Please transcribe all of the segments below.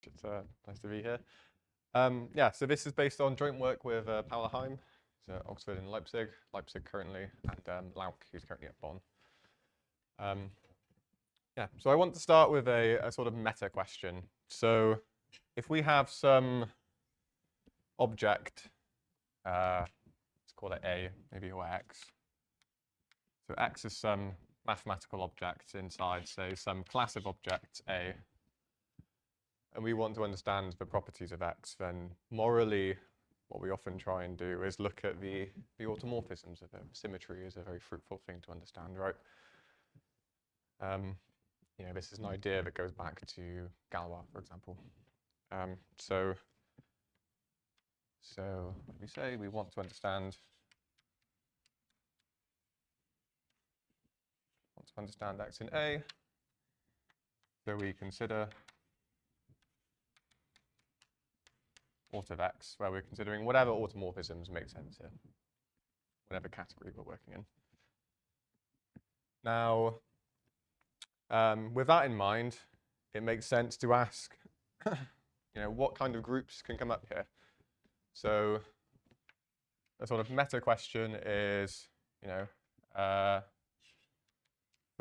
It's nice to be here. Yeah, so this is based on joint work with Paula Heim, who's at Oxford and Leipzig currently, and Lauk, who's currently at Bonn. Yeah, so I want to start with a sort of meta question. So if we have some object, let's call it A, maybe, or X. So X is some mathematical object inside, say, some class of objects A, and we want to understand the properties of X, then morally, what we often try and do is look at the automorphisms of it. Symmetry is a very fruitful thing to understand, right? This is an idea that goes back to Galois, for example. So what we say, we want to understand X in A. So we consider aut of X, where we're considering whatever automorphisms make sense here, whatever category we're working in. Now, with that in mind, it makes sense to ask, what kind of groups can come up here? So a sort of meta question is, for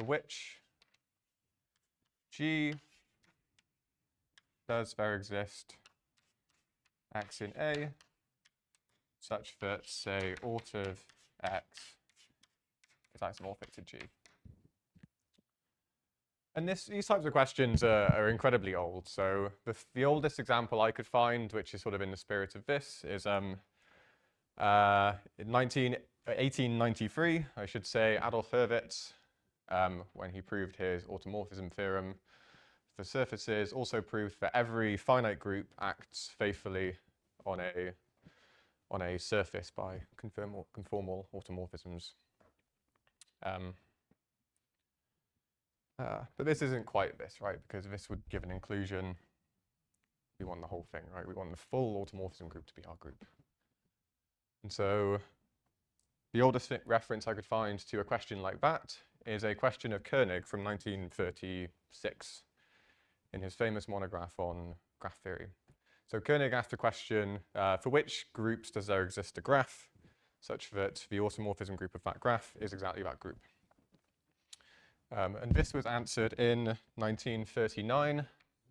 which G does there exist X in A such that, say, aut of X is isomorphic to G? And these types of questions are incredibly old. So the oldest example I could find, which is sort of in the spirit of this, is in 1893, I should say, Adolf Hurwitz, when he proved his automorphism theorem for surfaces, also proved that every finite group acts faithfully on a surface by conformal automorphisms. But this isn't quite this, right? Because this would give an inclusion. We want the whole thing, right? We want the full automorphism group to be our group. And so the oldest reference I could find to a question like that is a question of Koenig from 1936 in his famous monograph on graph theory. So Koenig asked a question, for which groups does there exist a graph such that the automorphism group of that graph is exactly that group? And this was answered in 1939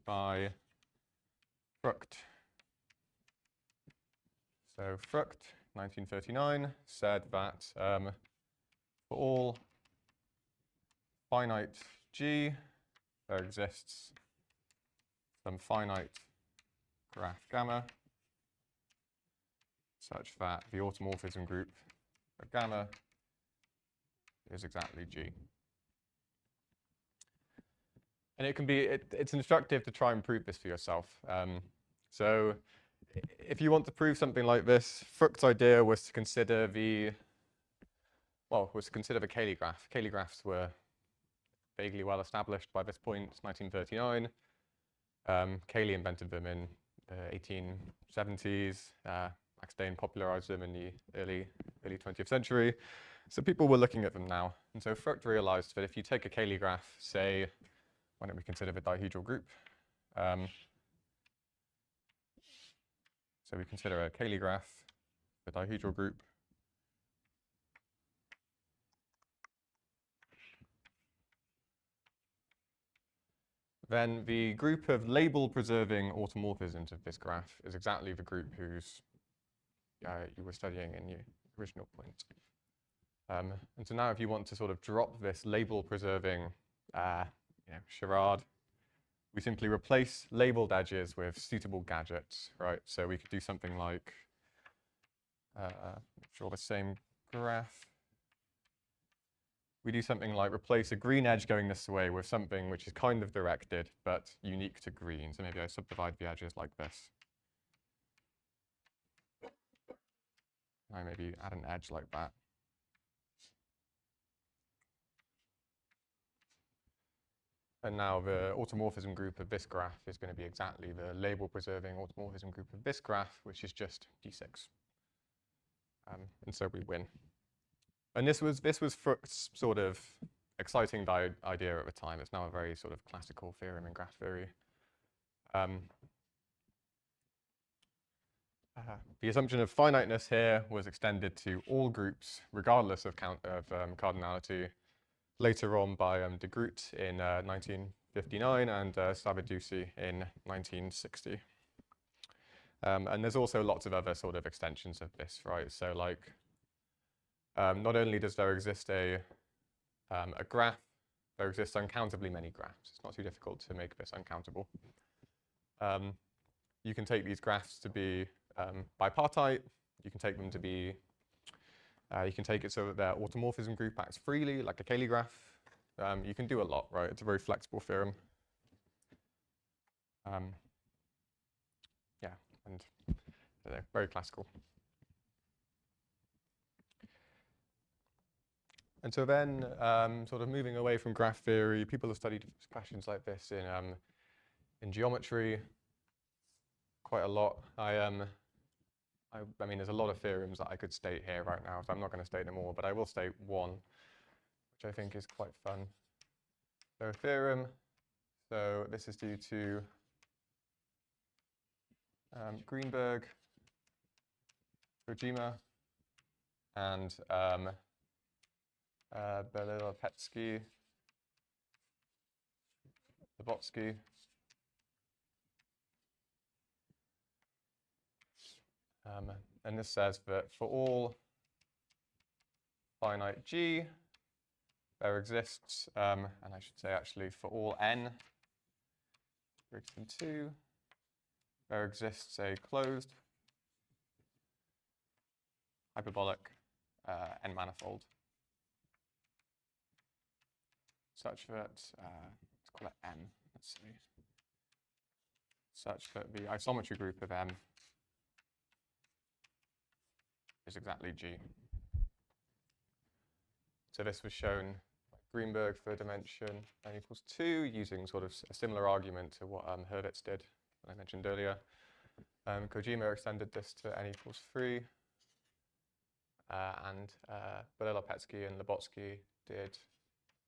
by Frucht. So Frucht, 1939, said that for all finite G, there exists some finite graph gamma such that the automorphism group of gamma is exactly G. And it can be, it's instructive to try and prove this for yourself. So if you want to prove something like this, Frucht's idea was to consider the Cayley graph. Cayley graphs were vaguely well established by this point, 1939. Cayley invented them in the 1870s. Max Dane popularized them in the early 20th century. So people were looking at them now. And so Frucht realized that if you take a Cayley graph, say, why don't we consider the dihedral group? So we consider a Cayley graph, the dihedral group. Then the group of label-preserving automorphisms of this graph is exactly the group whose you were studying in your original point. And so now if you want to sort of drop this label-preserving charade, we simply replace labeled edges with suitable gadgets, right? So we could do something like, draw the same graph. We do something like replace a green edge going this way with something which is kind of directed, but unique to green. So maybe I subdivide the edges like this. I maybe add an edge like that. And now the automorphism group of this graph is going to be exactly the label-preserving automorphism group of this graph, which is just D6. And so we win. And this was Frucht's sort of exciting idea at the time. It's now a very sort of classical theorem in graph theory. The assumption of finiteness here was extended to all groups, regardless of cardinality, later on by de Groot in 1959 and Sabadusi in 1960. And there's also lots of other sort of extensions of this, right? So like, not only does there exist a graph, there exist uncountably many graphs. It's not too difficult to make this uncountable. You can take these graphs to be bipartite. You can take them to be, you can take it so that their automorphism group acts freely, like a Cayley graph. You can do a lot, right? It's a very flexible theorem. Yeah, and very classical. And so then, sort of moving away from graph theory, people have studied questions like this in geometry quite a lot. I mean, there's a lot of theorems that I could state here right now, so I'm not going to state them all, but I will state one, which I think is quite fun. So a theorem, so this is due to Greenberg, Kojima, and Belilopetsky, Lebotsky. And this says that for all finite G, there exists, and I should say actually for all n greater than 2, there exists a closed hyperbolic n manifold such that, let's call it M, let's see, such that the isometry group of M is exactly G. So this was shown by Greenberg for dimension n equals 2 using sort of a similar argument to what Hurwitz did that I mentioned earlier. Kojima extended this to n equals 3, and Belilopetsky and Lebotsky did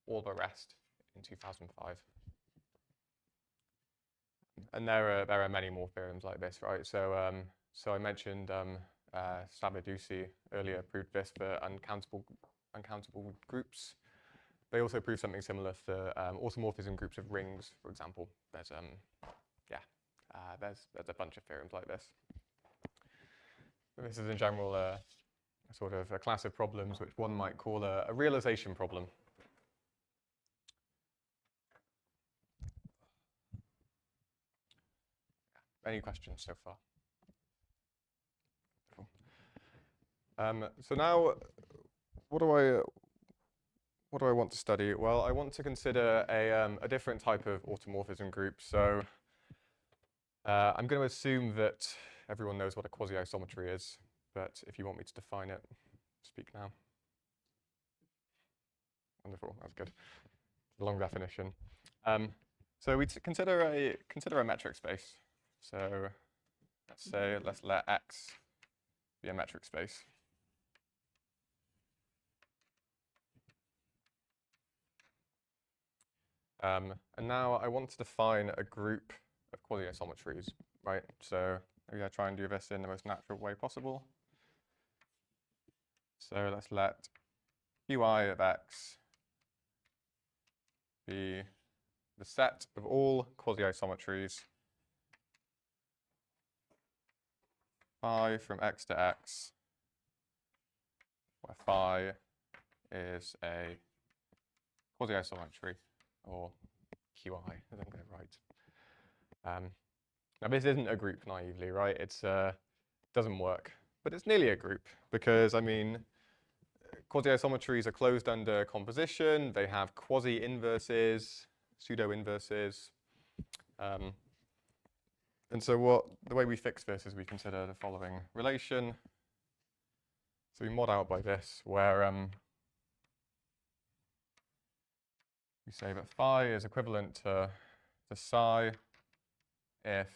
all the rest in 2005. And there are many more theorems like this, right? So so I mentioned Sabadusi earlier proved this for uncountable groups. They also proved something similar for automorphism groups of rings, for example. There's there's a bunch of theorems like this. This is in general sort of a class of problems which one might call a realization problem. Any questions so far? Cool. So now, what do I want to study? Well, I want to consider a different type of automorphism group. So I'm going to assume that everyone knows what a quasi-isometry is, but if you want me to define it, speak now. Wonderful, that's good. Long definition. So we consider a metric space. So let's let X be a metric space. And now I want to define a group of quasi-isometries, right? So maybe I try and do this in the most natural way possible. So let's let Qi of X be the set of all quasi-isometries phi from X to X, where phi is a quasi-isometry, or Qi, as I'm going to write. Now this isn't a group naively, right? It doesn't work, but it's nearly a group because, I mean, quasi-isometries are closed under composition. They have quasi-inverses, pseudo-inverses. And so the way we fix this is we consider the following relation. So we mod out by this, where we say that phi is equivalent to psi if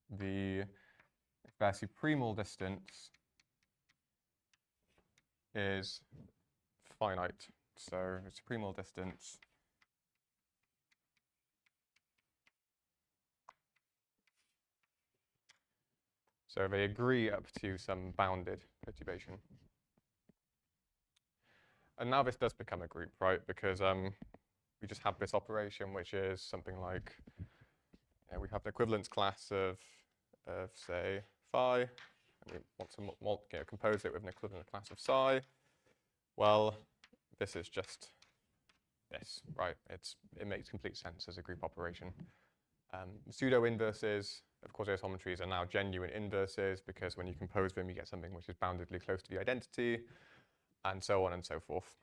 their supremal distance is finite. So the supremal distance So they agree up to some bounded perturbation. And now this does become a group, right? Because we just have this operation, which is something like, we have the equivalence class of say, phi, and we want to compose it with an equivalent class of psi. Well, this is just this, right? It makes complete sense as a group operation. Pseudo-inverses of quasi-isometries are now genuine inverses because when you compose them, you get something which is boundedly close to the identity, and so on and so forth.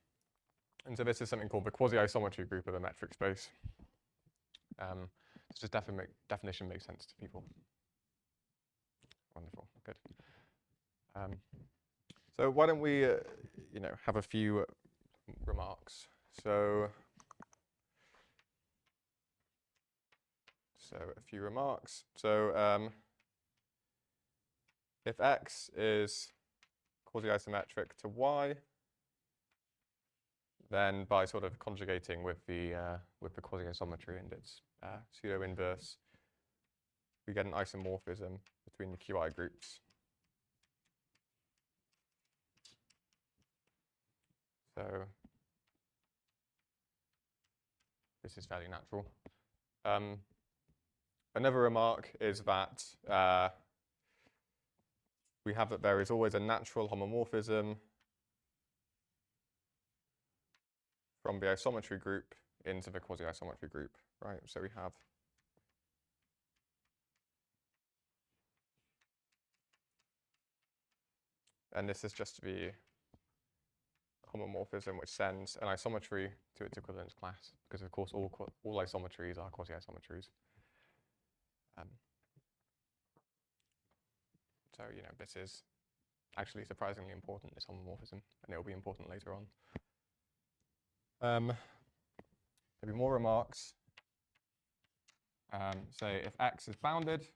And so this is something called the quasi-isometry group of a metric space. Does this definition make sense to people? Wonderful, good. So why don't we, have a few remarks. So a few remarks. So if X is quasi-isometric to Y, then by sort of conjugating with the quasi-isometry and its pseudo-inverse, we get an isomorphism between the QI groups. So this is fairly natural. Another remark is that we have that there is always a natural homomorphism from the isometry group into the quasi-isometry group, right? So we have and this is just the homomorphism which sends an isometry to its equivalence class, because of course all isometries are quasi-isometries. So this is actually surprisingly important, this homomorphism, and it will be important later on. Maybe more remarks. Say if X is bounded,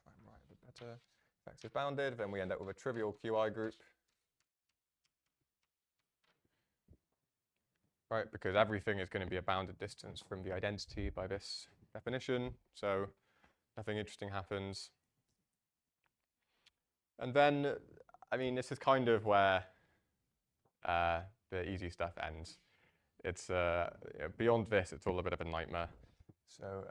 try and write a bit better. If X is bounded, then we end up with a trivial QI group. Right, because everything is going to be a bounded distance from the identity by this definition, so nothing interesting happens. And then, this is kind of where the easy stuff ends. It's beyond this, it's all a bit of a nightmare. So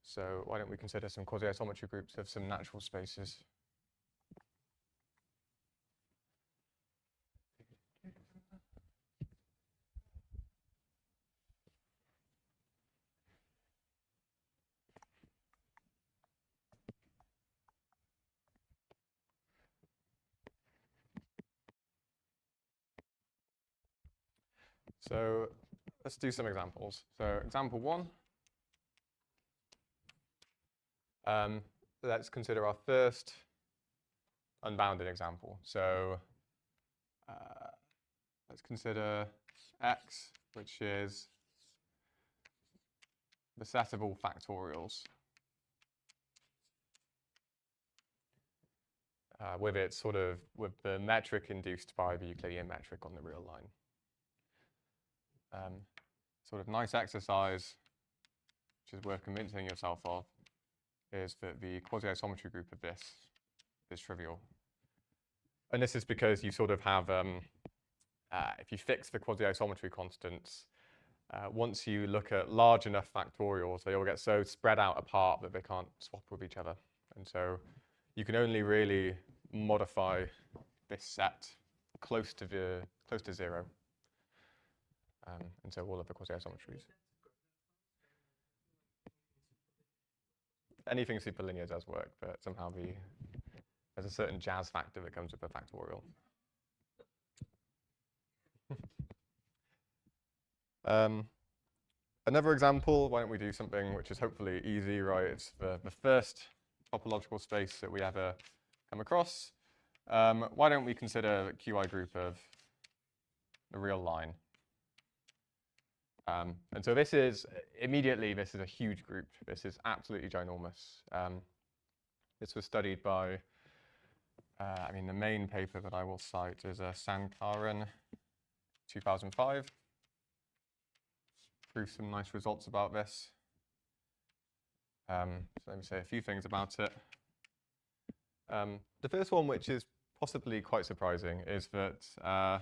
so why don't we consider some quasi-isometry groups of some natural spaces? So let's do some examples. So example 1. Let's consider our first unbounded example. So let's consider X, which is the set of all factorials with the metric induced by the Euclidean metric on the real line. Sort of nice exercise, which is worth convincing yourself of, is that the quasi-isometry group of this is trivial. And this is because you sort of have, if you fix the quasi-isometry constants, once you look at large enough factorials, they all get so spread out apart that they can't swap with each other. And so you can only really modify this set close to 0. And so all of the quasi-isometries. Anything superlinear does work, but somehow there's a certain jazz factor that comes with the factorial. Another example, why don't we do something which is hopefully easy, right? It's the first topological space that we ever come across. Why don't we consider a QI group of the real line? And so this is a huge group. This is absolutely ginormous. This was studied by I mean, the main paper that I will cite is Sankaran 2005. Through some nice results about this. So let me say a few things about it. The first one, which is possibly quite surprising, is that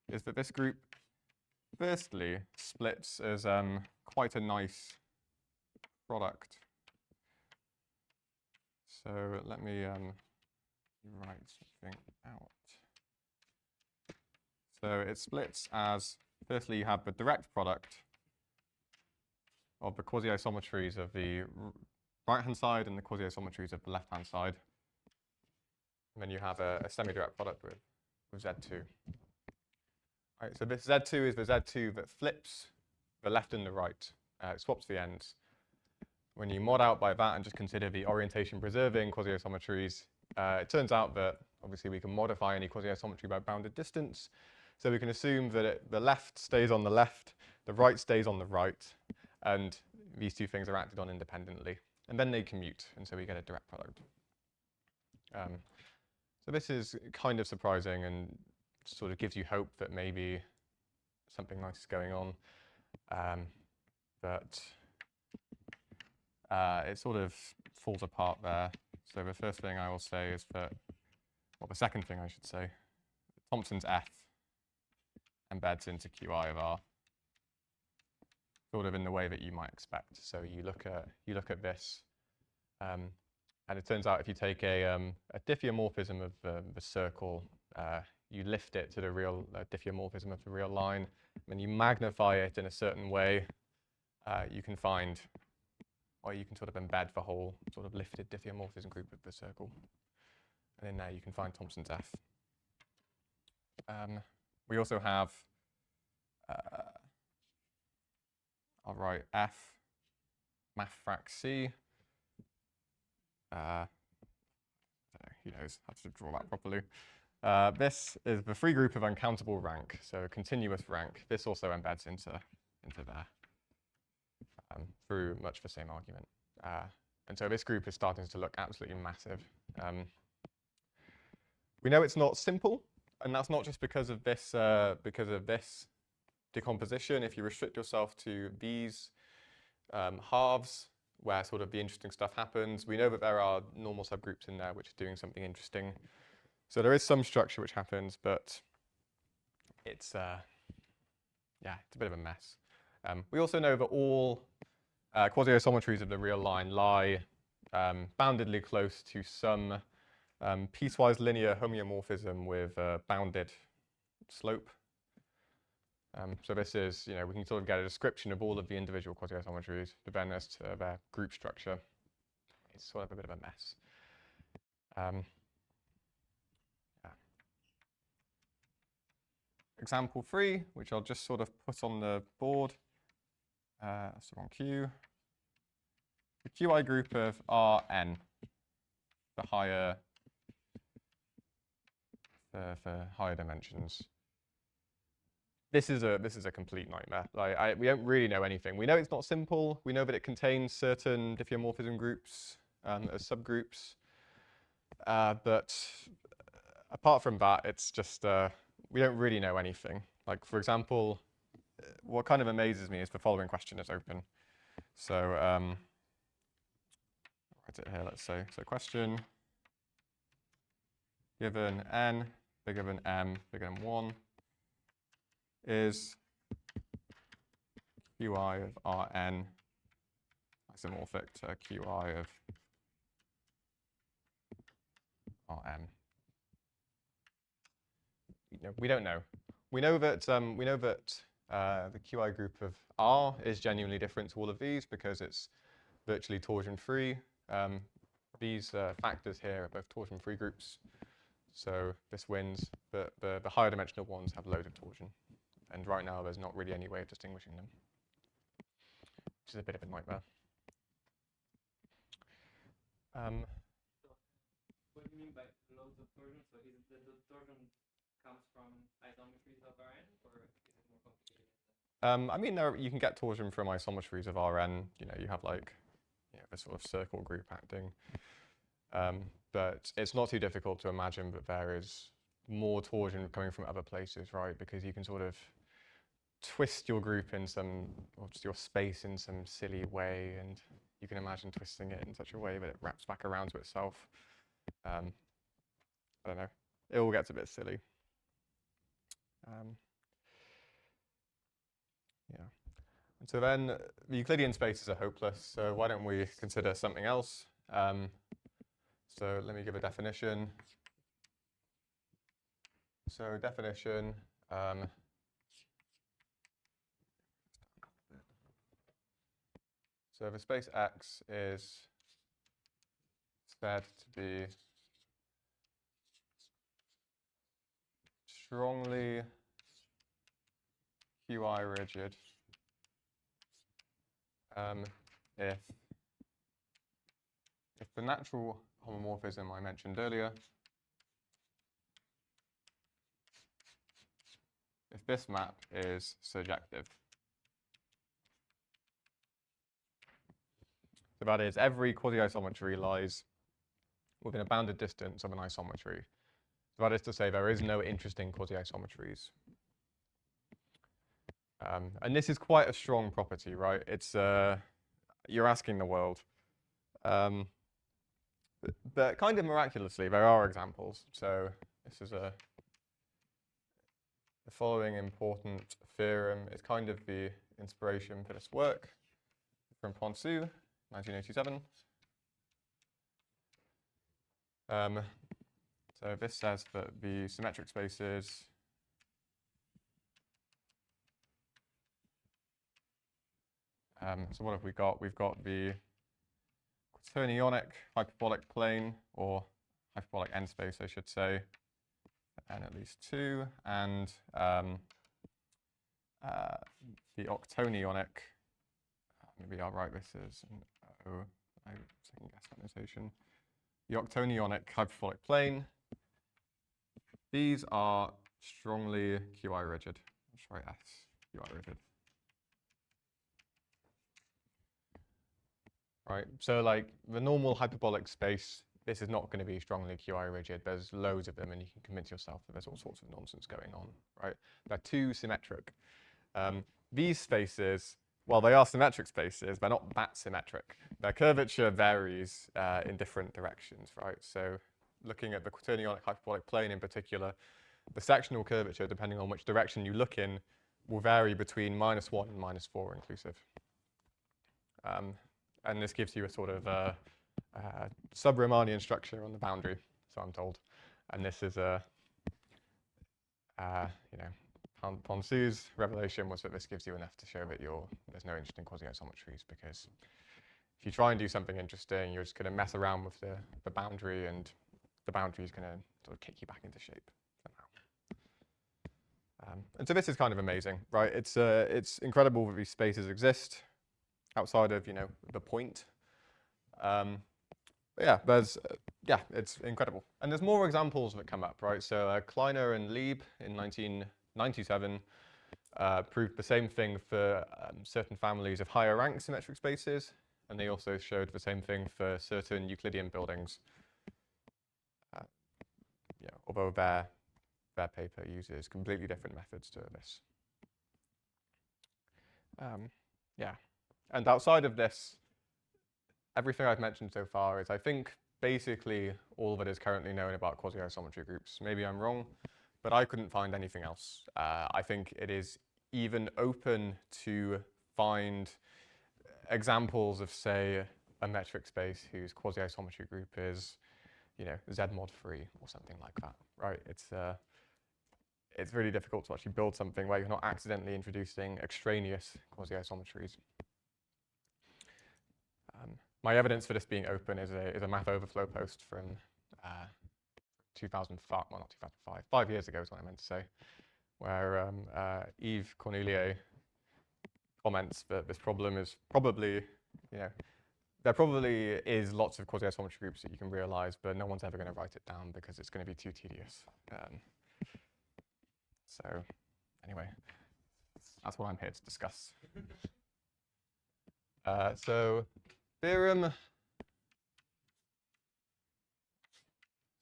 this group firstly splits as quite a nice product. So let me write something out. So it splits as, firstly, you have the direct product of the quasi-isometries of the right-hand side and the quasi-isometries of the left-hand side. And then you have a semi-direct product with Z2. All right, so this Z2 is the Z2 that flips the left and the right. It swaps the ends. When you mod out by that and just consider the orientation-preserving quasi-isometries, it turns out that obviously we can modify any quasi-isometry by bounded distance. So we can assume that the left stays on the left, the right stays on the right, and these two things are acted on independently. And then they commute, and so we get a direct product. So this is kind of surprising and sort of gives you hope that maybe something nice is going on. But it sort of falls apart there. So the first thing I will say is that, well, the second thing I should say, Thompson's F embeds into QI of R, sort of in the way that you might expect. So you look at this, and it turns out if you take a diffeomorphism of the circle, you lift it to the real diffeomorphism of the real line, and you magnify it in a certain way, you can find, or you can sort of embed the whole sort of lifted diffeomorphism group of the circle. And in there you can find Thompson's F. We also have, I'll write F, math frac C. Who knows how to draw that properly. This is the free group of uncountable rank, so a continuous rank. This also embeds into there through much the same argument. And so this group is starting to look absolutely massive. We know it's not simple, and that's not just because of this decomposition. If you restrict yourself to these halves, where sort of the interesting stuff happens, we know that there are normal subgroups in there which are doing something interesting. So there is some structure which happens, but it's it's a bit of a mess. We also know that all quasi-isometries of the real line lie boundedly close to some piecewise linear homeomorphism with bounded slope. So this is, we can sort of get a description of all of the individual quasi-isometries, but then as to their group structure, it's sort of a bit of a mess. Example 3, which I'll just sort of put on the board. So on Q, the QI group of Rn, for higher dimensions. This is a complete nightmare. Like we don't really know anything. We know it's not simple. We know that it contains certain diffeomorphism groups as subgroups. But apart from that, it's just we don't really know anything. Like, for example, what kind of amazes me is the following question is open. So I'll write it here, let's say. So question, given n bigger than m bigger than 1, is QI of Rn isomorphic to QI of Rm. We don't know. We know that the QI group of R is genuinely different to all of these because it's virtually torsion-free. These factors here are both torsion-free groups, so this wins. But the higher dimensional ones have loads of torsion, and right now there's not really any way of distinguishing them, which is a bit of a nightmare. What do you mean by loads of torsion? So is it that the torsion comes from isometries of Rn, or is it more complicated than that? I mean, you can get torsion from isometries of Rn. You have like the sort of circle group acting. but it's not too difficult to imagine that there is more torsion coming from other places, right? Because you can sort of twist your group in some, or just your space in some silly way, and you can imagine twisting it in such a way that it wraps back around to itself. I don't know. It all gets a bit silly. Yeah. And so then the Euclidean spaces are hopeless. So why don't we consider something else? So let me give a definition. So definition. So the space X is said to be strongly QI rigid if the natural homomorphism I mentioned earlier, if this map is surjective. So that is, every quasi-isometry lies within a bounded distance of an isometry. So that is to say, there is no interesting quasi-isometries. And this is quite a strong property, right? It's you're asking the world. But kind of miraculously, there are examples. So this is the following important theorem is kind of the inspiration for this work from Ponceau, 1987. So this says that the symmetric spaces so what have we got? We've got the quaternionic hyperbolic plane, or hyperbolic n space, I should say, n at least 2, and the octonionic, maybe I'll write this as an O, I second guess that notation. The octonionic hyperbolic plane, these are strongly QI rigid. Let's write S, QI rigid. Right, so like the normal hyperbolic space, this is not going to be strongly QI rigid. There's loads of them, and you can convince yourself that there's all sorts of nonsense going on, right? They're too symmetric. These spaces, while they are symmetric spaces, they're not that symmetric. Their curvature varies in different directions, right? So looking at the quaternionic hyperbolic plane in particular, the sectional curvature, depending on which direction you look in, will vary between -1 and -4 inclusive. And this gives you a sort of sub-Riemannian structure on the boundary, so I'm told. And this is Ponceau's revelation was that this gives you enough to show that there's no interesting quasi-isometries, because if you try and do something interesting, you're just going to mess around with the boundary, and the boundary is going to sort of kick you back into shape somehow. And so this is kind of amazing, right? It's incredible that these spaces exist outside of, the point. It's incredible. And there's more examples that come up, right? So Kleiner and Lieb in 1997 proved the same thing for certain families of higher rank symmetric spaces, and they also showed the same thing for certain Euclidean buildings. Although their paper uses completely different methods to this. And outside of this, everything I've mentioned so far is, I think, basically all that is currently known about quasi-isometry groups. Maybe I'm wrong, but I couldn't find anything else. I think it is even open to find examples of, say, a metric space whose quasi-isometry group is, Z mod 3 or something like that, right? It's really difficult to actually build something where you're not accidentally introducing extraneous quasi-isometries. My evidence for this being open is a math overflow post from 2005, well, not 2005, 5 years ago is what I meant to say, where Yves Cornelier comments that this problem is probably, there probably is lots of quasi-isometry groups that you can realize, but no one's ever going to write it down because it's going to be too tedious. So anyway, that's what I'm here to discuss. So theorem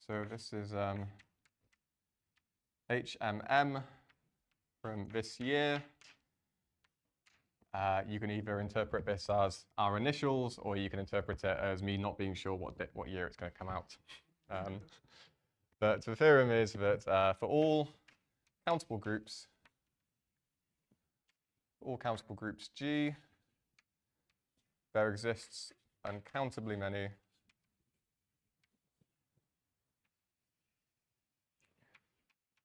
So this is HMM from this year. You can either interpret this as our initials, or you can interpret it as me not being sure what year it's going to come out. But the theorem is that for all countable groups G, there exists uncountably many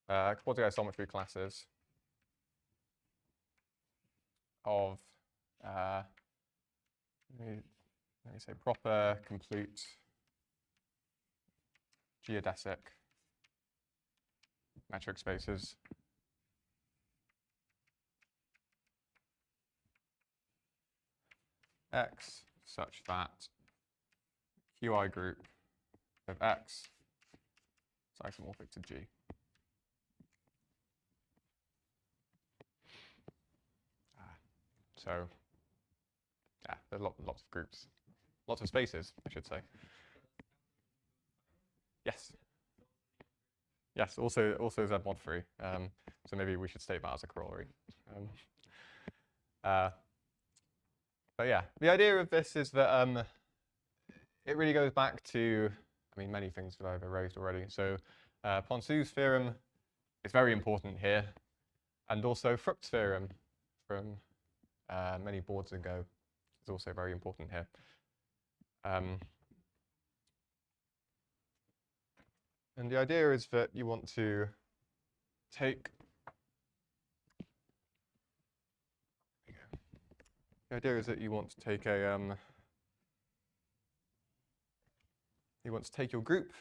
quasi-isometry classes of let me say proper, complete, geodesic metric spaces X such that QI group of X is isomorphic to G. So yeah, there's lots of groups, lots of spaces, I should say. Yes. Yes, also Z mod free. So maybe we should state that as a corollary. But yeah, the idea of this is that it really goes back to, I mean, many things that I've erased already. So Ponceau's theorem is very important here, and also Frucht's theorem from many boards ago is also very important here. And the idea is that you want to take the idea is that you want to take a you want to take your group,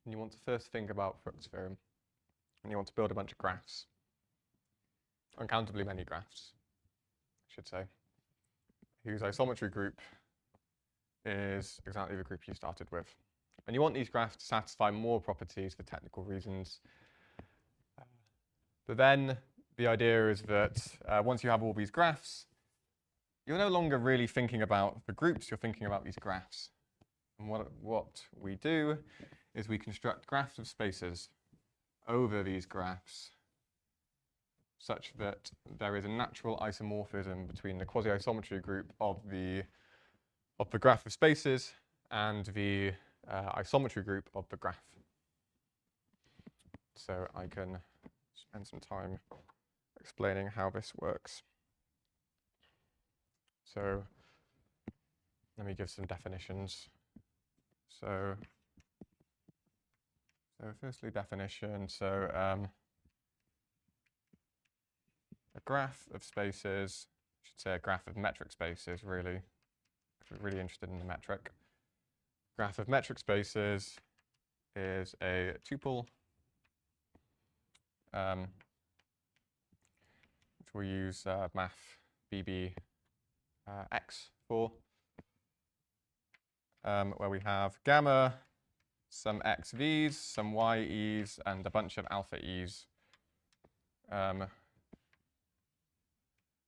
and you want to first think about Frucht's theorem, and you want to build a bunch of graphs, uncountably many graphs, I should say, whose isometry group is exactly the group you started with. And you want these graphs to satisfy more properties for technical reasons. But then the idea is that once you have all these graphs, you're no longer really thinking about the groups, you're thinking about these graphs. And what we do is we construct graphs of spaces over these graphs such that there is a natural isomorphism between the quasi-isometry group of the graph of spaces and the isometry group of the graph. So I can spend some time explaining how this works. So let me give some definitions. So firstly, definition. So a graph of spaces, I should say a graph of metric spaces, really, if we're really interested in the metric. Graph of metric spaces is a tuple, which we'll use math BB X for, where we have gamma, some XVs, some YEs, and a bunch of alpha E's,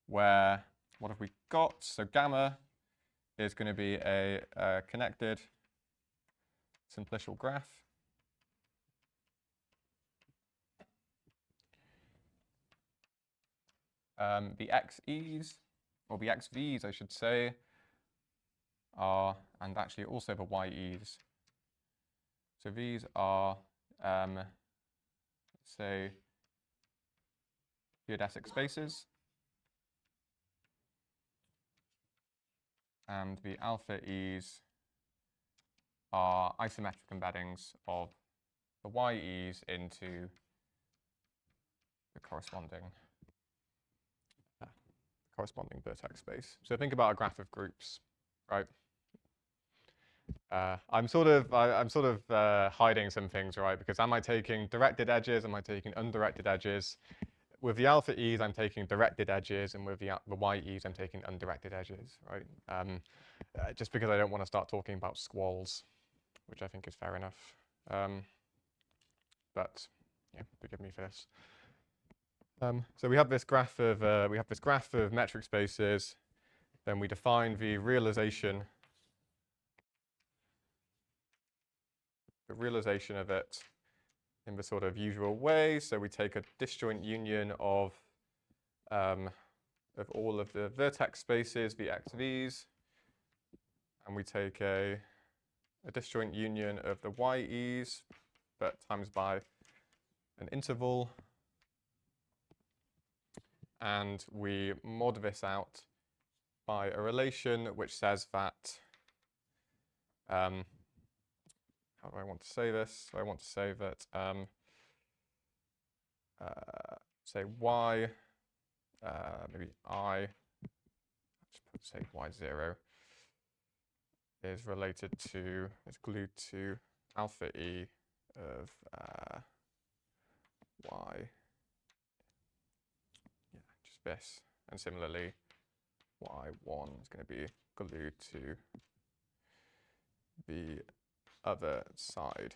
where, what have we got? So gamma is going to be a connected simplicial graph. The XEs, or the XVs, I should say, are, and actually also the YEs. So these are, say, geodesic spaces. And the alpha E's are isometric embeddings of the YEs into the corresponding vertex space. So think about a graph of groups, right? I'm sort of hiding some things, right? Because am I taking directed edges? Am I taking undirected edges? With the alpha E's, I'm taking directed edges, and with the YEs, I'm taking undirected edges, right? Just because I don't want to start talking about squalls, which I think is fair enough. But yeah, forgive me for this. So we have this graph of metric spaces. Then we define the realization a realization of it in the sort of usual way. So we take a disjoint union of all of the vertex spaces, VXVs, and we take a disjoint union of the YEs, but times by an interval, and we mod this out by a relation which says that, how do I want to say this? So I want to say that, say y, maybe I, just say y0 is related to, is glued to alpha e of y, yeah, just this. And similarly, y1 is going to be glued to the other side.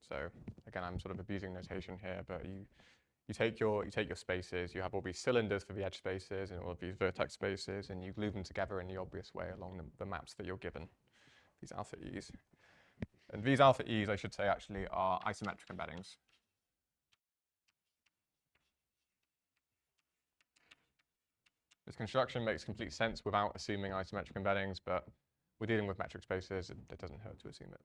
So again, I'm sort of abusing notation here, but you take your spaces, you have all these cylinders for the edge spaces and all of these vertex spaces, and you glue them together in the obvious way along the maps that you're given, these alpha e's. And these alpha e's, I should say, actually are isometric embeddings. This construction makes complete sense without assuming isometric embeddings, but we're dealing with metric spaces, it doesn't hurt to assume it.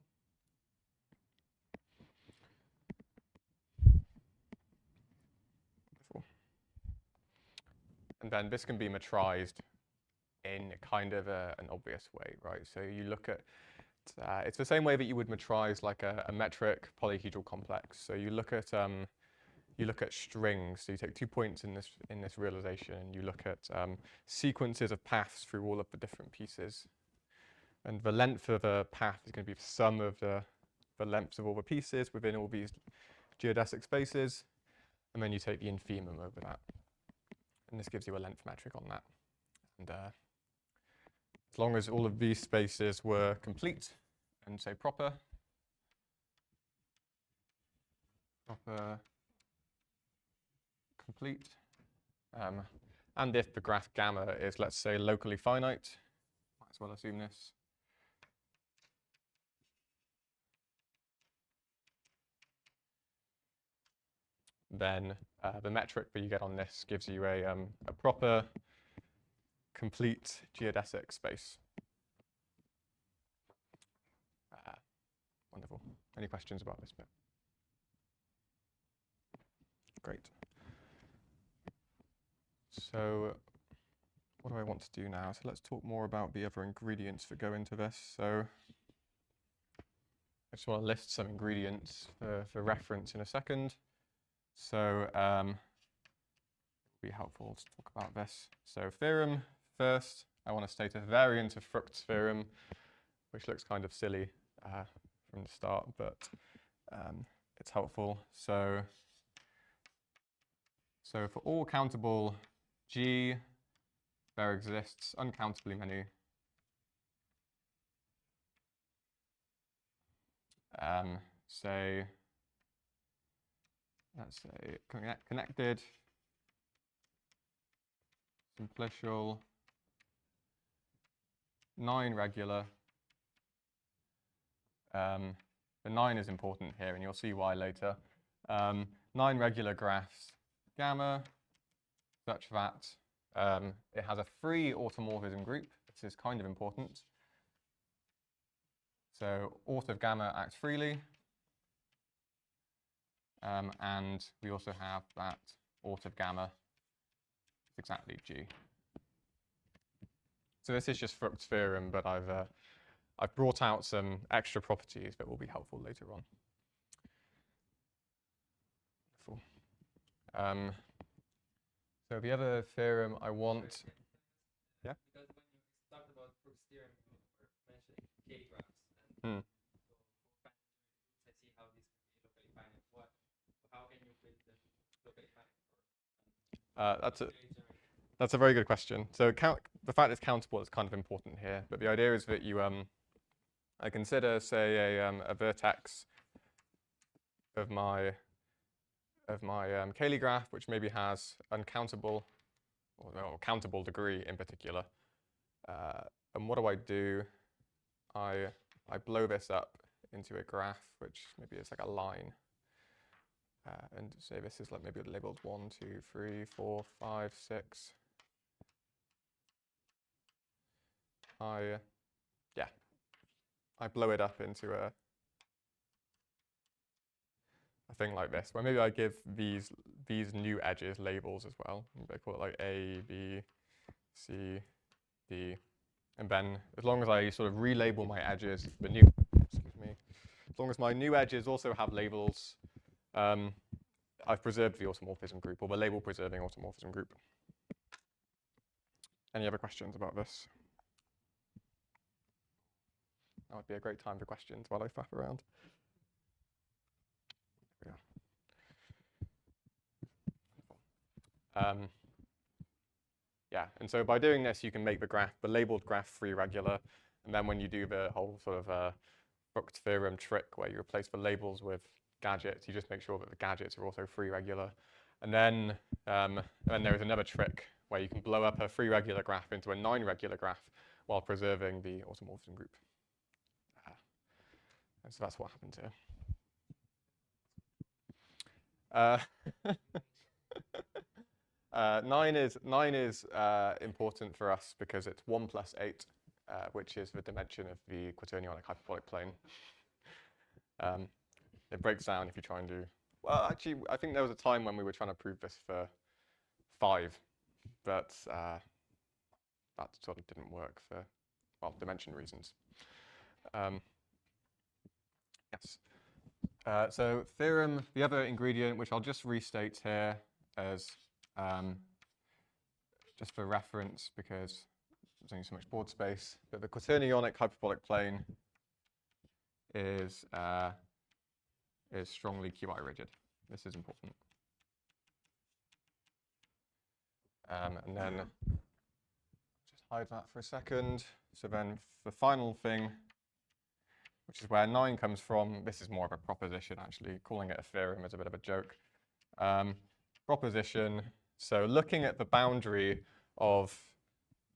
And then this can be metrized in kind of an obvious way, right? So you look at, it's the same way that you would metrize like a metric polyhedral complex. So you look at strings. So you take 2 points in this realization, and you look at sequences of paths through all of the different pieces. And the length of a path is going to be the sum of the lengths of all the pieces within all these geodesic spaces. And then you take the infimum over that. And this gives you a length metric on that. And as long as all of these spaces were complete and say proper, complete, and if the graph gamma is, let's say, locally finite, might as well assume this. Then the metric that you get on this gives you a proper, complete geodesic space. Wonderful. Any questions about this bit? Great. So what do I want to do now? So let's talk more about the other ingredients that go into this. So I just want to list some ingredients for reference in a second. So it'll be helpful to talk about this. So theorem first, I want to state a variant of Frucht's theorem, which looks kind of silly from the start, but it's helpful. So for all countable G, there exists uncountably many let's say connected, simplicial, 9 regular. The 9 is important here, and you'll see why later. 9 regular graphs gamma, such that it has a free automorphism group. This is kind of important. So auth of gamma acts freely. And we also have that auth of gamma is exactly G. So this is just Frucht's theorem, but I've brought out some extra properties that will be helpful later on. So the other theorem I want, yeah. Because when you talked about Frucht's theorem, you were mentioning K-graphs, and so for finite I see how these can be locally finite. How can you build them locally finite? That's a very good question. So the fact it's countable is kind of important here, but the idea is that you I consider, say, a vertex of my Cayley graph, which maybe has uncountable or countable degree in particular. And what do? I blow this up into a graph, which maybe is like a line. And say this is like maybe labeled 1, 2, 3, 4, 5, 6. I blow it up into a thing like this, where maybe I give these new edges labels as well. Maybe I call it like A, B, C, D, and then as long as I sort of relabel my edges, as long as my new edges also have labels, I've preserved the automorphism group, or the label preserving automorphism group. Any other questions about this? That would be a great time for questions while I faff around. Yeah, and so by doing this, you can make the labeled graph free regular, and then when you do the whole sort of Frucht theorem trick where you replace the labels with gadgets, you just make sure that the gadgets are also free regular. And then there is another trick where you can blow up a free regular graph into a non-regular graph while preserving the automorphism group. And so that's what happened here. 9 is important for us because it's 1 plus 8, which is the dimension of the quaternionic hyperbolic plane. It breaks down if you try and do... Well, actually, I think there was a time when we were trying to prove this for 5, but that sort of didn't work for, well, dimension reasons. Yes. So theorem, the other ingredient, which I'll just restate here as just for reference because there's only so much board space, but the quaternionic hyperbolic plane is strongly QI rigid. This is important. And then just hide that for a second. So then the final thing, which is where 9 comes from, this is more of a proposition actually. Calling it a theorem is a bit of a joke. Proposition, so looking at the boundary of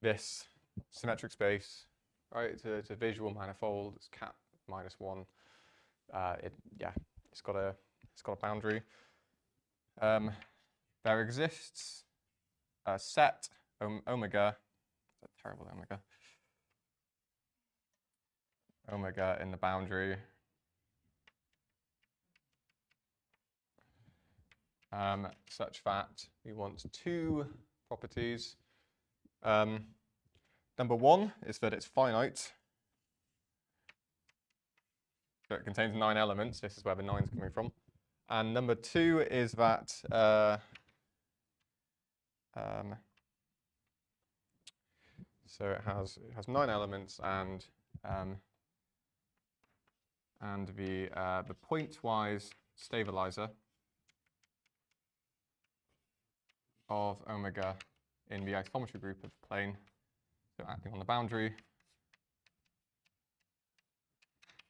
this symmetric space, right? It's a visual manifold. It's cat -1. It's got a boundary. There exists a set omega. That's a terrible omega in the boundary. Such that we want 2 properties. Number 1 is that it's finite. So it contains 9 elements. This is where the 9 is coming from. And number 2 is that so it has 9 elements, and the pointwise stabilizer of omega in the isometry group of the plane, so acting on the boundary,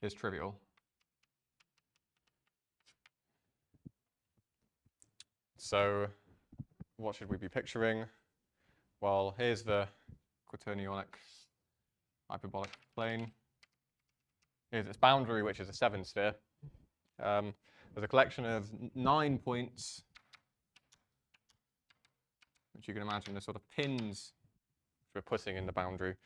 is trivial. So what should we be picturing? Well, here's the quaternionic hyperbolic plane. Here's its boundary, which is a 7-sphere. There's a collection of 9 points, which you can imagine are sort of pins we're putting in the boundary.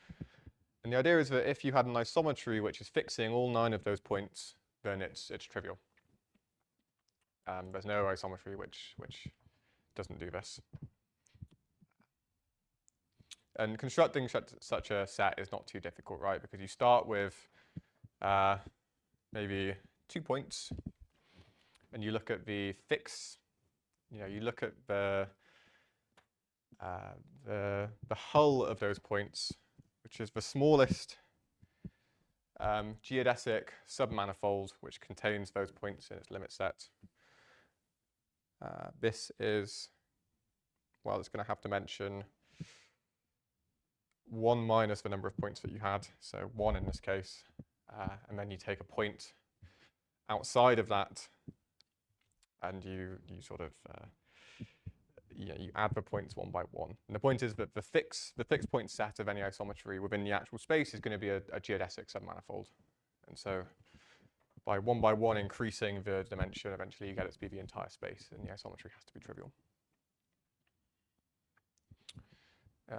And the idea is that if you had an isometry which is fixing all 9 of those points, then it's trivial. There's no isometry which doesn't do this. And constructing such a set is not too difficult, right? Because you start with maybe 2 points, and you look at the fix. You look at the hull of those points, which is the smallest geodesic submanifold which contains those points in its limit set. This is, well, it's going to have dimension 1 minus the number of points that you had, so 1 in this case, and then you take a point outside of that, and you sort of you add the points 1 by 1. And the point is that the fixed point set of any isometry within the actual space is going to be a geodesic submanifold. And so by one increasing the dimension, eventually you get it to be the entire space, and the isometry has to be trivial.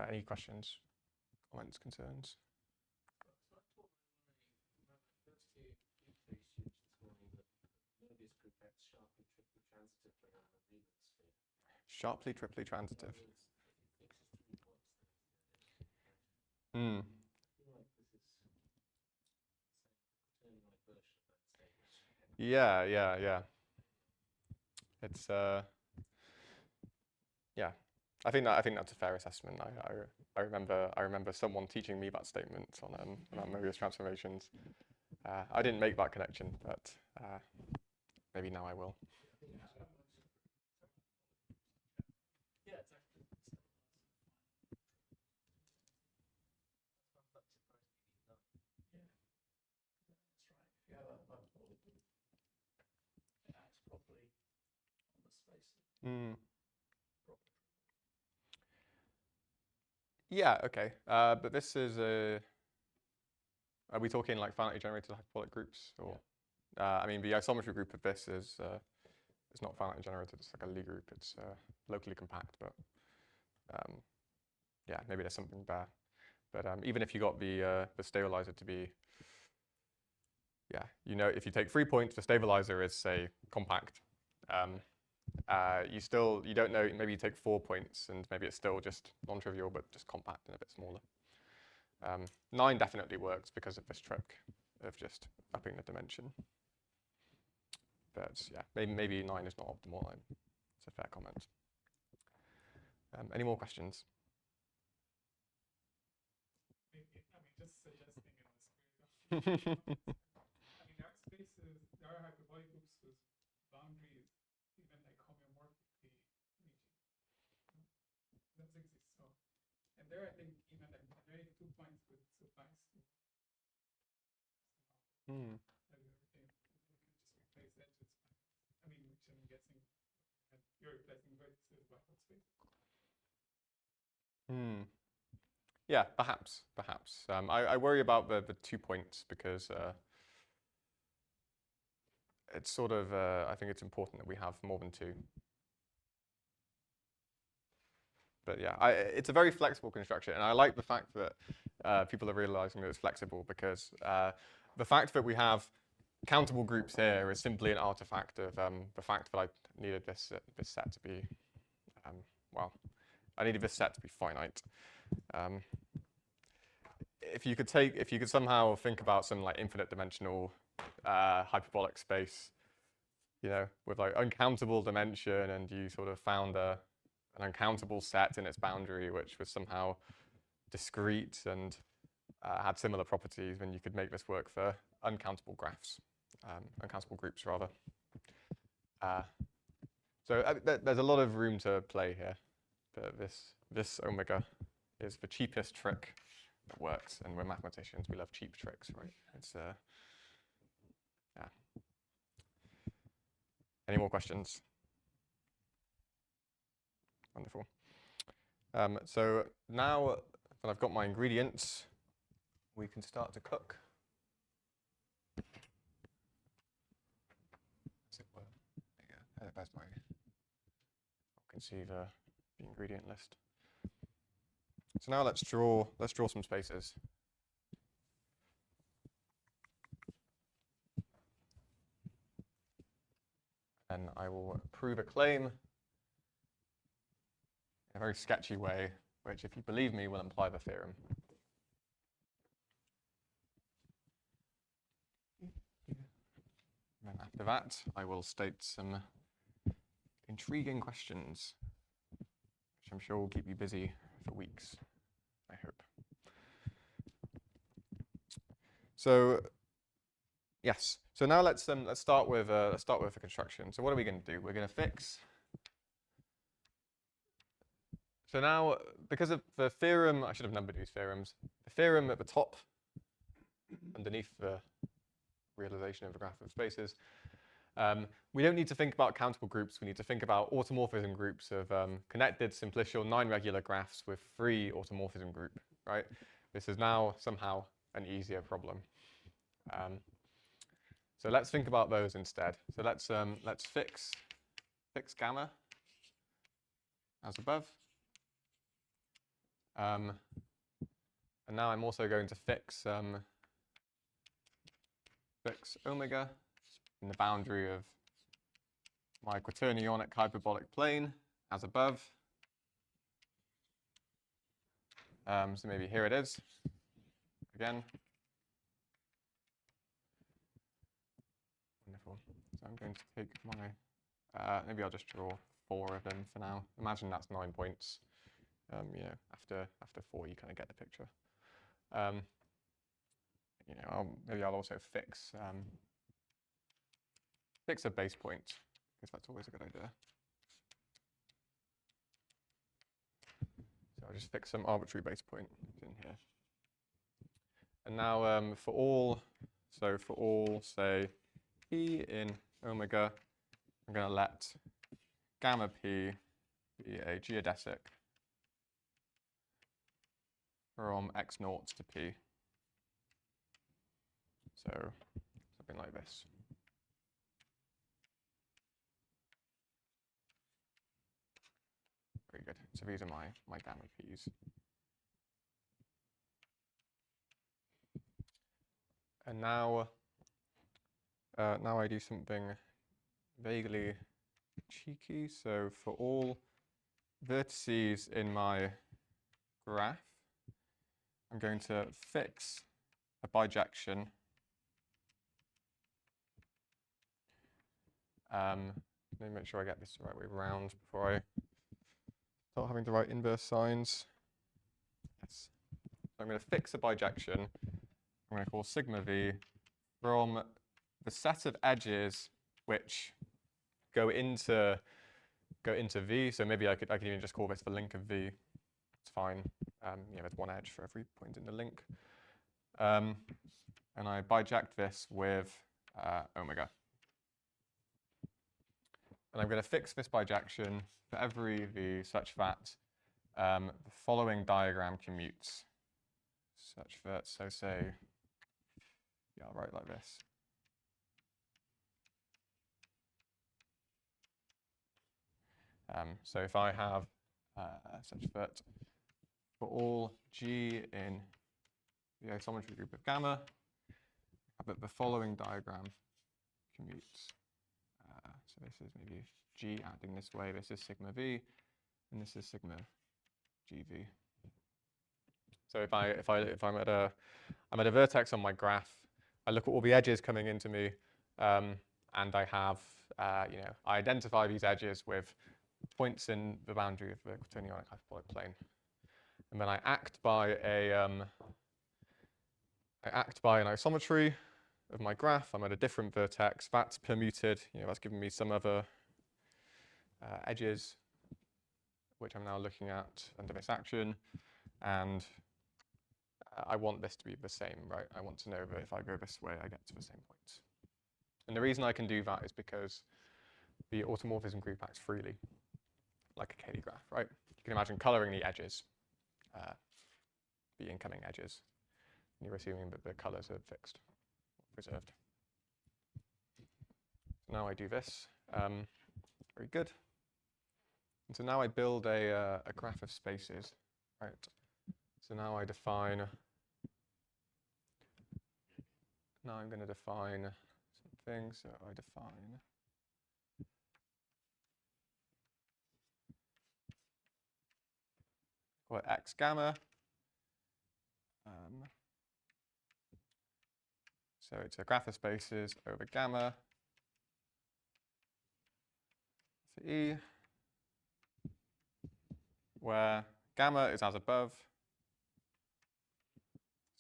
Any questions, comments, concerns? Sharply, triply transitive. Hmm. Yeah. It's yeah. I think that's a fair assessment. I remember someone teaching me that statement on Mobius transformations. I didn't make that connection, but maybe now I will. Mm. Yeah, okay. But this is are we talking like finitely generated hyperbolic groups, or I mean the isometry group of this is not finitely generated. It's like a Lie group. It's locally compact, but yeah, maybe there's something there. But even if you got the stabilizer to be, yeah, you know, if you take 3 points, the stabilizer is say compact. You don't know, maybe you take 4 points and maybe it's still just non-trivial but just compact and a bit smaller. 9 definitely works because of this trick of just upping the dimension. But yeah, maybe 9 is not optimal. It's a fair comment. Any more questions? Just suggesting in the spirit of there are spaces, there are hyperbolic groups with boundaries even like homeomorphically reaching. That exists. So, and there I think even like generating 2 points would suffice to Hmm. everything. You can just replace edges. I mean, which I'm guessing you're replacing vertices by hot space. Hmm. Yeah, perhaps. I worry about the 2 points because it's sort of, I think it's important that we have more than 2. But yeah, it's a very flexible construction, and I like the fact that people are realizing that it's flexible because the fact that we have countable groups here is simply an artifact of the fact that I needed this set to be, well, I needed this set to be finite. If you could somehow think about some like infinite dimensional hyperbolic space, you know, with like uncountable dimension, and you sort of found an uncountable set in its boundary which was somehow discrete and had similar properties, then you could make this work for uncountable graphs, uncountable groups rather. So there's a lot of room to play here, but this omega is the cheapest trick that works, and we're mathematicians, we love cheap tricks, right? It's yeah. Any more questions? Wonderful. So now that I've got my ingredients, we can start to cook. As it were. Yeah, that's my. You can see the ingredient list. So now let's draw some spaces. And I will prove a claim in a very sketchy way, which, if you believe me, will imply the theorem. And after that, I will state some intriguing questions, which I'm sure will keep you busy for weeks, I hope. So, yes. So now let's start with the construction. So what are we going to do? We're going to fix. So now, because of the theorem, I should have numbered these theorems. The theorem at the top, underneath the realization of a graph of spaces, we don't need to think about countable groups. We need to think about automorphism groups of connected simplicial 9 regular graphs with 3 automorphism group, right? This is now somehow an easier problem. So let's think about those instead. So let's fix gamma as above. And now I'm also going to fix omega in the boundary of my quaternionic hyperbolic plane as above. So maybe here it is again. Wonderful. So I'm going to take my, maybe I'll just draw 4 of them for now. Imagine that's 9 points. You know, after 4, you kind of get the picture. You know, maybe I'll also fix a base point, because that's always a good idea. So I'll just fix some arbitrary base point in here. And now for all, say, p in omega, I'm going to let gamma p be a geodesic from x0 to p. So something like this. Very good. So these are my gamma p's. And now I do something vaguely cheeky. So for all vertices in my graph, I'm going to fix a bijection. Let me make sure I get this the right way around before I start having to write inverse signs. Yes. So I'm going to fix a bijection. I'm going to call sigma v from the set of edges which go into v. So maybe I could even just call this the link of v. It's fine. Yeah, there's one edge for every point in the link. And I biject this with omega. And I'm going to fix this bijection for every v such that the following diagram commutes. Such that, so say, yeah, I'll write like this. So if I have such that for all g in the isometry group of gamma, that the following diagram commutes. So this is maybe g acting this way. This is sigma v, and this is sigma gv. So if I'm at a vertex on my graph, I look at all the edges coming into me, and I have you know, I identify these edges with points in the boundary of the quaternionic hyperbolic plane, and then I act by an isometry of my graph. I'm at a different vertex. That's permuted. You know, that's giving me some other edges, which I'm now looking at under this action, and I want this to be the same, right? I want to know that if I go this way, I get to the same points. And the reason I can do that is because the automorphism group acts freely, like a Cayley graph, right? You can imagine coloring the edges, the incoming edges, and you're assuming that the colors are fixed, preserved. So now I do this. Very good. And so now I build a graph of spaces, right? So now I define, now I'm going to define something. So I define what x gamma. So it's a graph of spaces over gamma for E, where gamma is as above.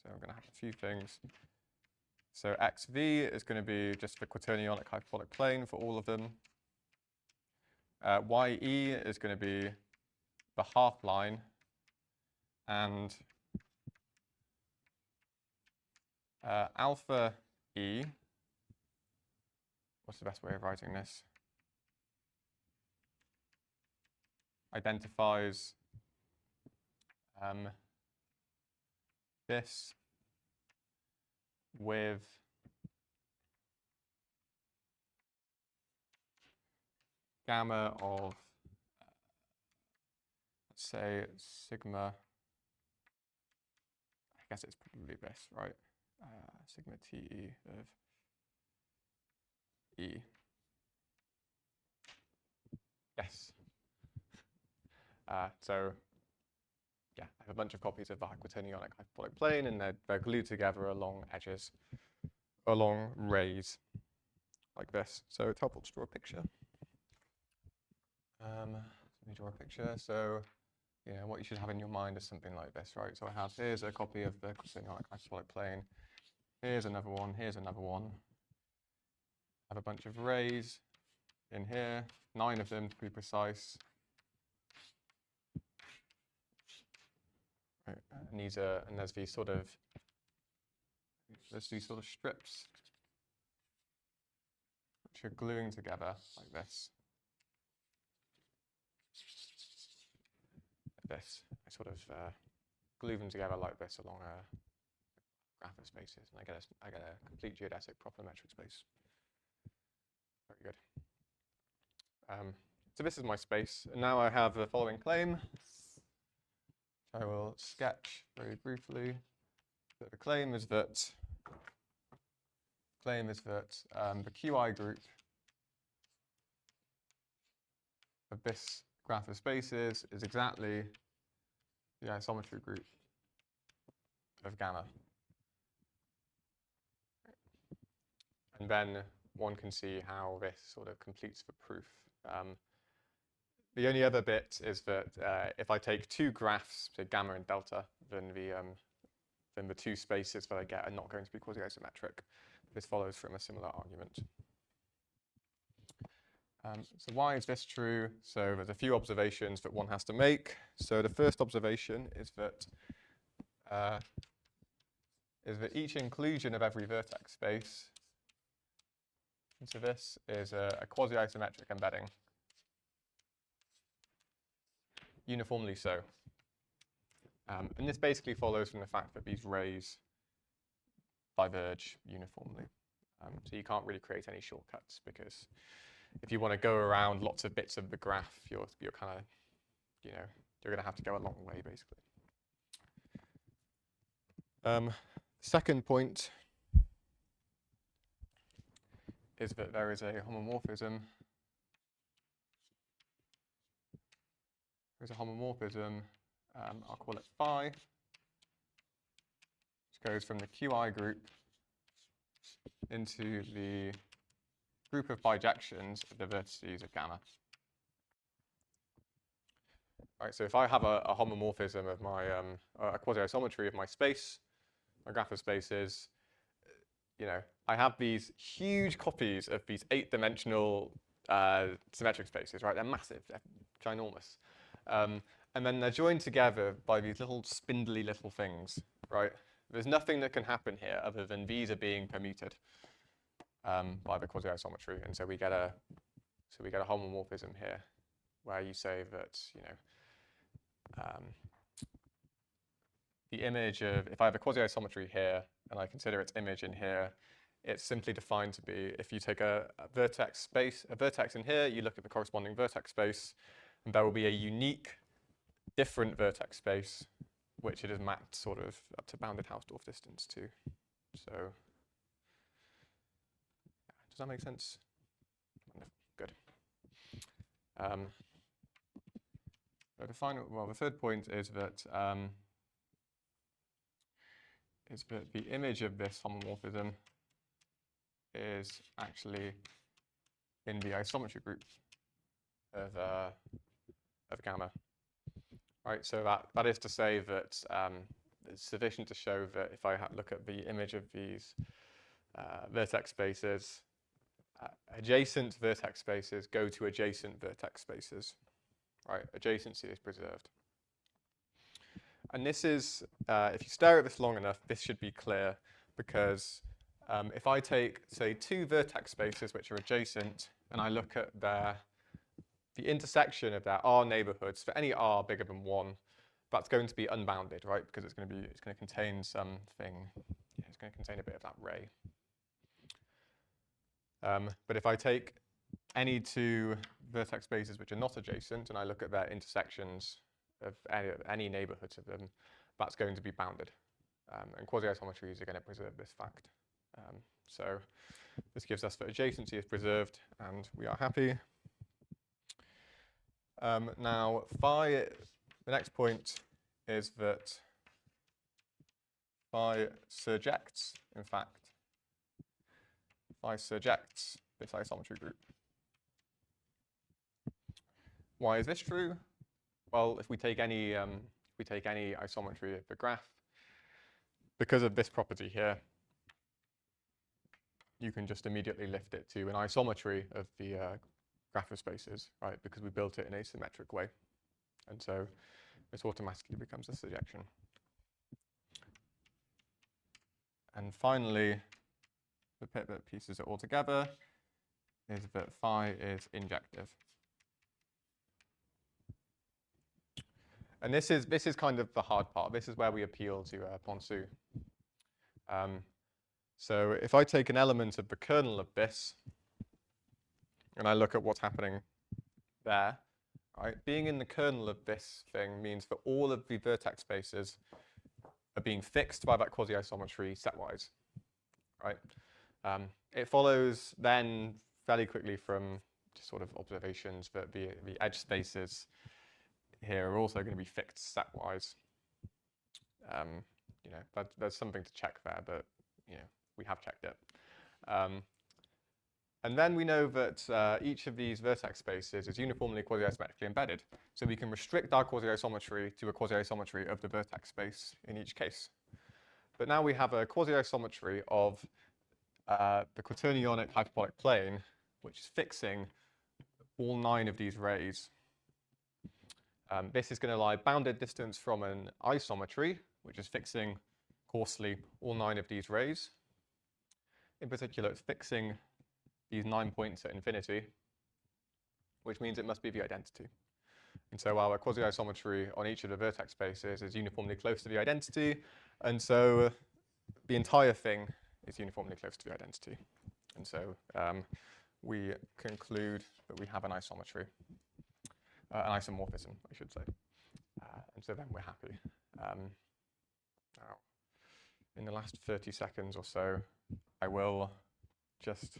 So I'm going to have a few things. So xv is going to be just the quaternionic hyperbolic plane for all of them. ye is going to be the half line, and alpha e, what's the best way of writing this? Identifies this with gamma of, let's say, sigma, I guess it's probably this, right? Sigma TE of E. Yes. So, yeah, I have a bunch of copies of the hypertonionic hyperbolic plane, and they're glued together along edges, along rays, like this. So it's helpful to draw a picture. Let me draw a picture. So, yeah, what you should have in your mind is something like this, right? So here's a copy of the quasi-isometry hyperbolic plane. Here's another one. Here's another one. I have a bunch of rays in here, 9 of them to be precise. Right. And there's these sort of strips which are gluing together like this. I sort of glue them together like this along a graph of spaces, and I get a complete geodesic proper metric space. Very good. So this is my space, and now I have the following claim. I will sketch very briefly. So the claim is that the QI group of this graph of spaces is exactly the isometry group of gamma. And then one can see how this sort of completes the proof. The only other bit is that if I take 2 graphs, say gamma and delta, then the 2 spaces that I get are not going to be quasi-isometric. This follows from a similar argument. So why is this true? So there's a few observations that one has to make. So the first observation is that each inclusion of every vertex space into this is a quasi-isometric embedding. Uniformly so. And this basically follows from the fact that these rays diverge uniformly. So you can't really create any shortcuts, because if you want to go around lots of bits of the graph, you're kind of, you're going to have to go a long way, basically. Second point is that there is a homomorphism. There's a homomorphism, I'll call it phi, which goes from the QI group into the group of bijections of the vertices of gamma. Right, so if I have a homomorphism of my, a quasi-isometry of my space, my graph of spaces, I have these huge copies of these 8-dimensional symmetric spaces, right? They're massive, they're ginormous. And then they're joined together by these little spindly little things, right? There's nothing that can happen here other than these are being permuted by the quasi-isometry, and so we get a homomorphism here, where you say that the image of, if I have a quasi-isometry here and I consider its image in here, it's simply defined to be, if you take a vertex in here, you look at the corresponding vertex space, and there will be a unique, different vertex space, which it is mapped sort of up to bounded Hausdorff distance to. So, does that make sense? Good. The third point is that the image of this homomorphism is actually in the isometry group of gamma. Right, so that is to say that it's sufficient to show that if I look at the image of these vertex spaces, adjacent vertex spaces go to adjacent vertex spaces. Right, adjacency is preserved. And this is, if you stare at this long enough, this should be clear, because if I take, say, 2 vertex spaces which are adjacent, and I look at the intersection of their R neighborhoods, for any R bigger than 1, that's going to be unbounded, right? Because it's going to contain something, it's going to contain a bit of that ray. But if I take any two vertex spaces which are not adjacent, and I look at their intersections of any neighborhood of them, that's going to be bounded. And quasi-isometries are going to preserve this fact. So this gives us that adjacency is preserved, and we are happy. Now, the next point is that phi surjects, in fact, phi surjects this isometry group. Why is this true? Well, if we take any isometry of the graph, because of this property here, you can just immediately lift it to an isometry of the graph of spaces, right? Because we built it in a symmetric way. And so this automatically becomes a surjection. And finally, the bit that pieces it all together is that phi is injective. And this is kind of the hard part. This is where we appeal to Ponceau. So if I take an element of the kernel of this, and I look at what's happening there, right? Being in the kernel of this thing means that all of the vertex spaces are being fixed by that quasi-isometry setwise, right? It follows then fairly quickly from just sort of observations that the edge spaces here are also going to be fixed setwise. You know, there's something to check there, but you know, we have checked it. And then we know that each of these vertex spaces is uniformly quasi-isometrically embedded. So we can restrict our quasi-isometry to a quasi-isometry of the vertex space in each case. But now we have a quasi-isometry of the quaternionic hyperbolic plane, which is fixing all 9 of these rays. This is going to lie bounded distance from an isometry, which is fixing coarsely all 9 of these rays. In particular, it's fixing these 9 points at infinity, which means it must be the identity. And so our quasi-isometry on each of the vertex spaces is uniformly close to the identity, and so the entire thing is uniformly close to the identity. And so we conclude that we have an isometry, an isomorphism, I should say. And so then we're happy. Now, in the last 30 seconds or so, I will just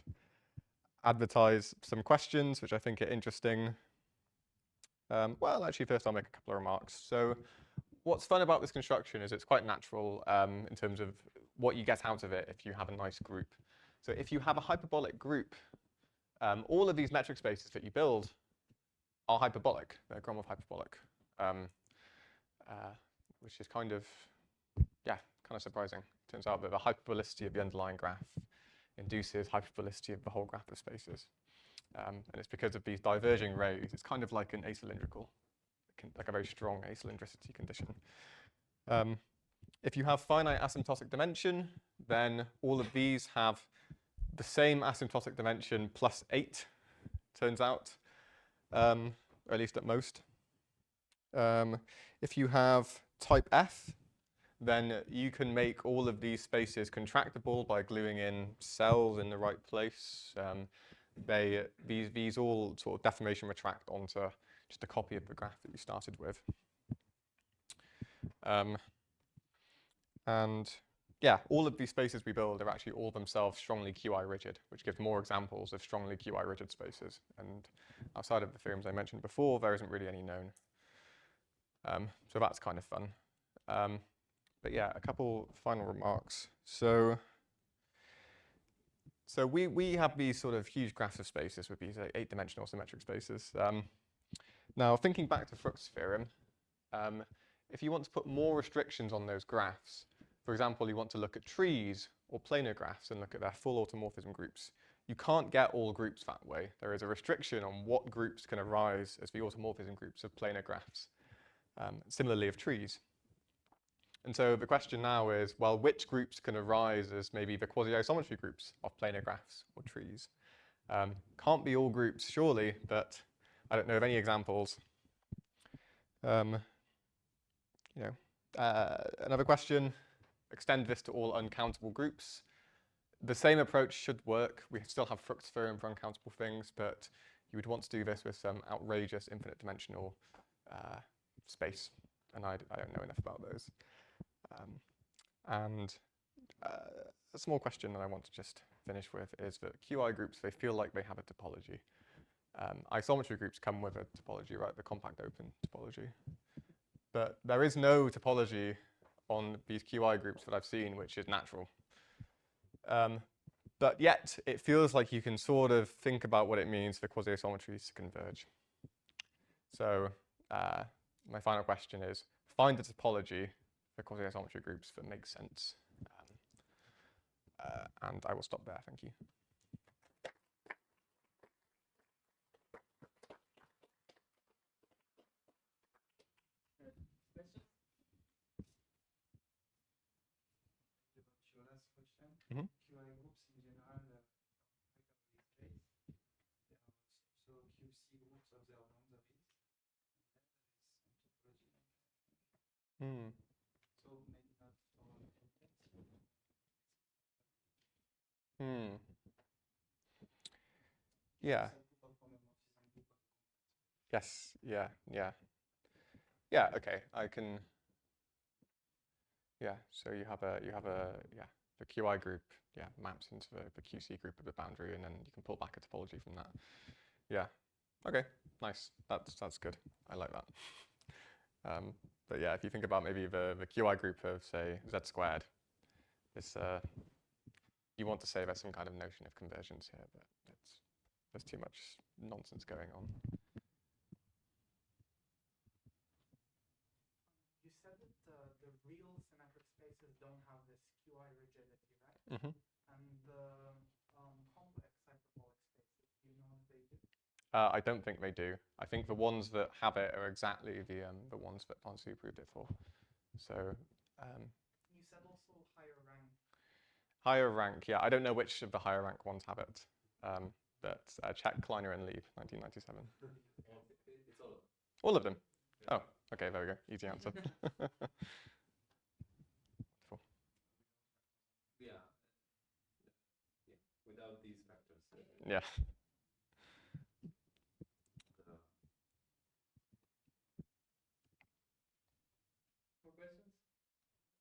advertise some questions, which I think are interesting. Well, actually, first I'll make a couple of remarks. So what's fun about this construction is it's quite natural in terms of what you get out of it if you have a nice group. So if you have a hyperbolic group, all of these metric spaces that you build are hyperbolic. They're Gromov hyperbolic, which is kind of surprising. Turns out that the hyperbolicity of the underlying graph induces hyperbolicity of the whole graph of spaces. And it's because of these diverging rays. It's kind of like an acylindrical, like a very strong acylindricity condition. If you have finite asymptotic dimension, then all of these have the same asymptotic dimension plus 8, turns out, or at least at most. If you have type F, then you can make all of these spaces contractible by gluing in cells in the right place. These all sort of deformation retract onto just a copy of the graph that you started with. And yeah, all of these spaces we build are actually all themselves strongly QI rigid, which gives more examples of strongly QI rigid spaces. And outside of the theorems I mentioned before, there isn't really any known. So that's kind of fun. But yeah, a couple final remarks. So we have these sort of huge graphs of spaces with these 8-dimensional symmetric spaces. Now, thinking back to Frucht's theorem, if you want to put more restrictions on those graphs, for example, you want to look at trees or planar graphs and look at their full automorphism groups, you can't get all groups that way. There is a restriction on what groups can arise as the automorphism groups of planar graphs, similarly of trees. And so the question now is, well, which groups can arise as maybe the quasi-isometry groups of planar graphs or trees? Can't be all groups, surely, but I don't know of any examples. Another question, extend this to all uncountable groups. the same approach should work. We still have Frucht's theorem for uncountable things, but you would want to do this with some outrageous infinite dimensional space, and I don't know enough about those. And a small question that I want to just finish with is that QI groups, they feel like they have a topology. Isometry groups come with a topology, right? The compact open topology. But there is no topology on these QI groups that I've seen which is natural. But yet, it feels like you can sort of think about what it means for quasi-isometries to converge. So my final question is, find the topology for quasi-isometry groups that makes sense. And I will stop there, thank you. Questions? About your last question, Mhm. QI groups in general are space. There are also QC groups of their boundaries. And then there is some topology. So maybe not for instance. Yeah. Some group of homomorphism, group of Yes. Yeah. Yeah. Yeah. Okay. I can. Yeah. So you have a yeah, the QI group maps into the QC group of the boundary, and then you can pull back a topology from that. Yeah. Okay. Nice. That's good. I like that. But yeah, if you think about maybe the QI group of say z squared, this you want to say there's some kind of notion of convergence here, but there's too much nonsense going on. You said that the real symmetric spaces don't have this QI rigidity, right? Mm-hmm. And the complex hyperbolic spaces, do you know if they do? I don't think they do. I think the ones that have it are exactly the ones that Ponzi proved it for. So You said also higher rank. higher rank, yeah. I don't know which of the higher rank ones have it, but check Kleiner and Lieb, 1997. It's all of them. All of them. Oh, okay. There we go. Easy answer. Wonderful. Yeah. Without these factors. Yeah. More questions?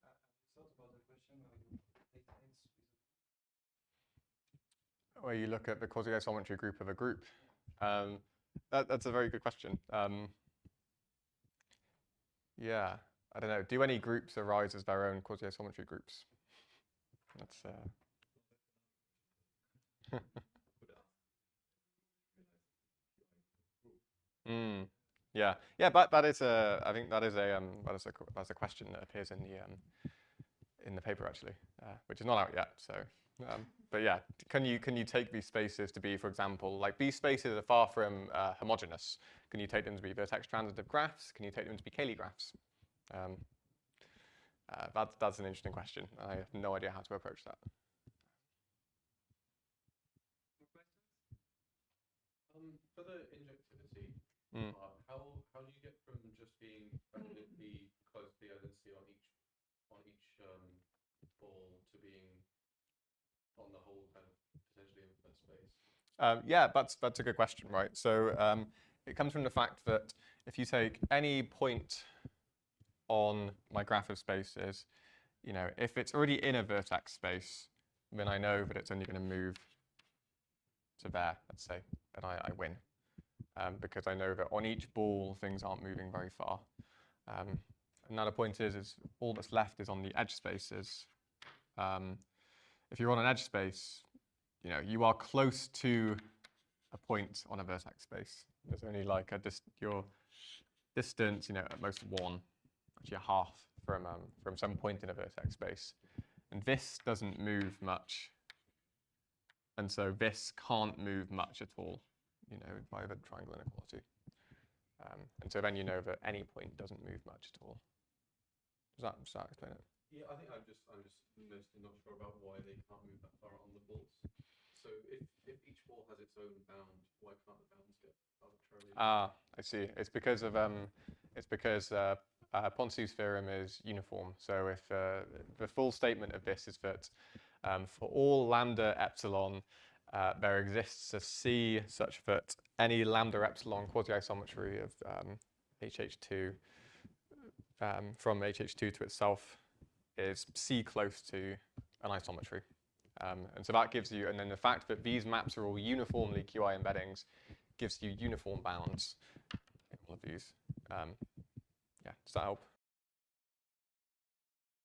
Have you thought about the question where you take heads with Where you look at the quasi-isometry group of a group. That's a very good question. Yeah, I don't know. Do any groups arise as their own quasi-isometry groups? That's yeah, yeah, but that is a. I think that is a that's a question that appears in the paper actually, which is not out yet. So, but yeah, can you take these spaces to be, for example, like these spaces are far from homogeneous. Can you take them to be vertex transitive graphs? Can you take them to be Cayley graphs? That's an interesting question. I have no idea how to approach that. more questions? For the injectivity part, how do you get from just being definitely close to the identity on each ball to being on the whole kind of potentially infinite space? Yeah, that's a good question, right? So it comes from the fact that if you take any point on my graph of spaces, you know, if it's already in a vertex space, then I know that it's only going to move to there, let's say, and I win. Because I know that on each ball, things aren't moving very far. Another point is all that's left is on the edge spaces. If you're on an edge space, you know, you are close to a point on a vertex space. There's only like your distance, you know, at most one, actually a half from some point in a vertex space. And this doesn't move much. And so this can't move much at all, you know, by the triangle inequality. And so then you know that any point doesn't move much at all. Does that explain it? Yeah, I think I'm just mostly not sure about why they can't move that far on the balls. So if each ball has its own bound, why can't the bounds get arbitrarily? I see. It's because of Ponce's theorem is uniform. So if the full statement of this is that For all lambda epsilon, there exists a C such that any lambda epsilon quasi-isometry of HH2 from HH2 to itself is C close to an isometry. And so that gives you, and then the fact that these maps are all uniformly QI embeddings gives you uniform bounds in all of these. Yeah, does that help?